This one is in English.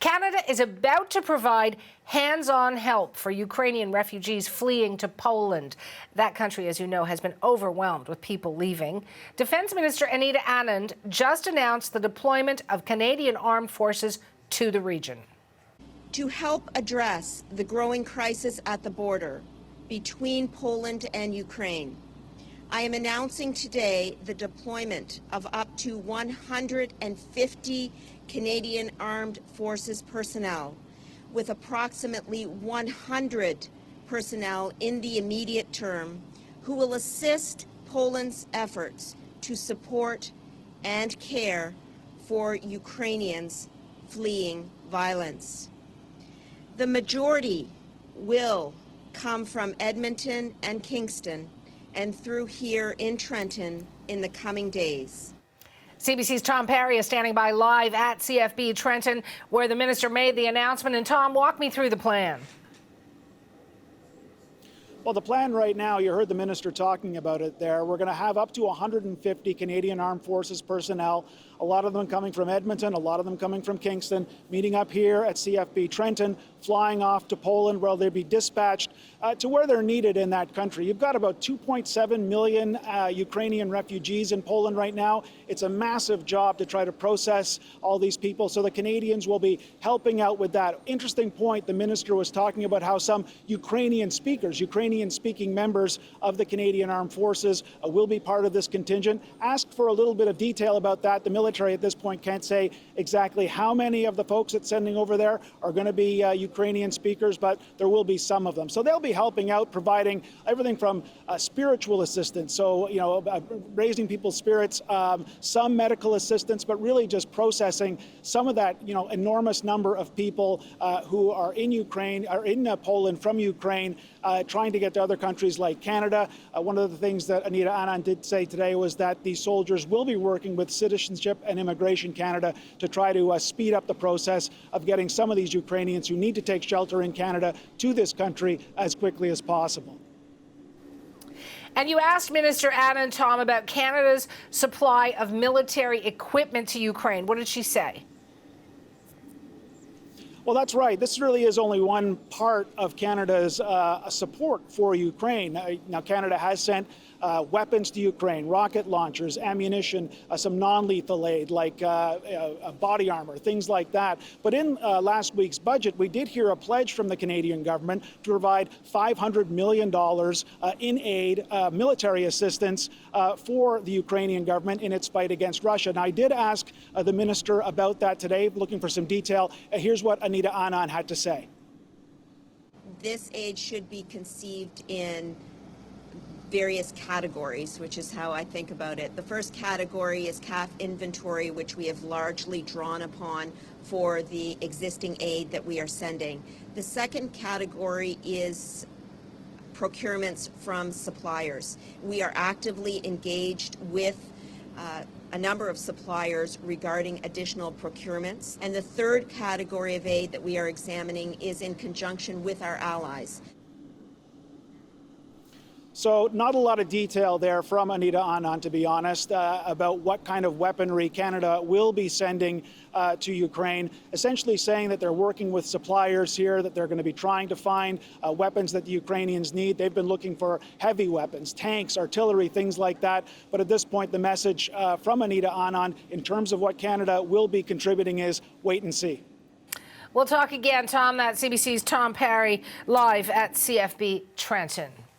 Canada is about to provide hands-on help for Ukrainian refugees fleeing to Poland. That country, as you know, has been overwhelmed with people leaving. Defence Minister Anita Anand just announced the deployment of Canadian armed forces to the region. To help address the growing crisis at the border between Poland and Ukraine, I am announcing today the deployment of up to 150 Canadian Armed Forces personnel, with approximately 100 personnel in the immediate term, who will assist Poland's efforts to support and care for Ukrainians fleeing violence. The majority will come from Edmonton and Kingston and through here in Trenton in the coming days. CBC's Tom Perry is standing by live at CFB Trenton, where the minister made the announcement. And Tom, walk me through the plan. Well, the plan right now, you heard the minister talking about it there. We're going to have up to 150 Canadian Armed Forces personnel, a lot of them coming from Edmonton, a lot of them coming from Kingston, meeting up here at CFB Trenton, flying off to Poland, where they'll be dispatched to where they're needed in that country. You've got about 2.7 million Ukrainian refugees in Poland right now. It's a massive job to try to process all these people, so the Canadians will be helping out with that. Interesting point, the minister was talking about how some Ukrainian-speaking members of the Canadian Armed Forces will be part of this contingent. Asked for a little bit of detail about that. The military at this point can't say exactly how many of the folks it's sending over there are going to be Ukrainian speakers, but there will be some of them. So they'll be helping out, providing everything from spiritual assistance, so raising people's spirits, some medical assistance, but really just processing some of that enormous number of people who are in Ukraine, are in Poland from Ukraine, trying to get to other countries like Canada. One of the things that Anita Anand did say today was that these soldiers will be working with Citizenship and Immigration Canada to try to speed up the process of getting some of these Ukrainians who need to take shelter in Canada to this country as quickly as possible. And you asked Minister Anand, Tom, about Canada's supply of military equipment to Ukraine. What did she say? Well, that's right. This really is only one part of Canada's support for Ukraine. Now, Canada has sent weapons to Ukraine, rocket launchers, ammunition, some non-lethal aid like body armor, things like that. But in last week's budget, we did hear a pledge from the Canadian government to provide $500 million in aid, military assistance for the Ukrainian government in its fight against Russia. Now, I did ask the minister about that today, looking for some detail. Here's what Anita Anand had to say. This aid should be conceived in various categories, which is how I think about it. The first category is CAF inventory, which we have largely drawn upon for the existing aid that we are sending. The second category is procurements from suppliers. We are actively engaged with a number of suppliers regarding additional procurements. And the third category of aid that we are examining is in conjunction with our allies. So not a lot of detail there from Anita Anand, to be honest, about what kind of weaponry Canada will be sending to Ukraine, essentially saying that they're working with suppliers here, that they're going to be trying to find weapons that the Ukrainians need. They've been looking for heavy weapons, tanks, artillery, things like that. But at this point, the message from Anita Anand in terms of what Canada will be contributing is wait and see. We'll talk again, Tom. That's CBC's Tom Perry live at CFB Trenton.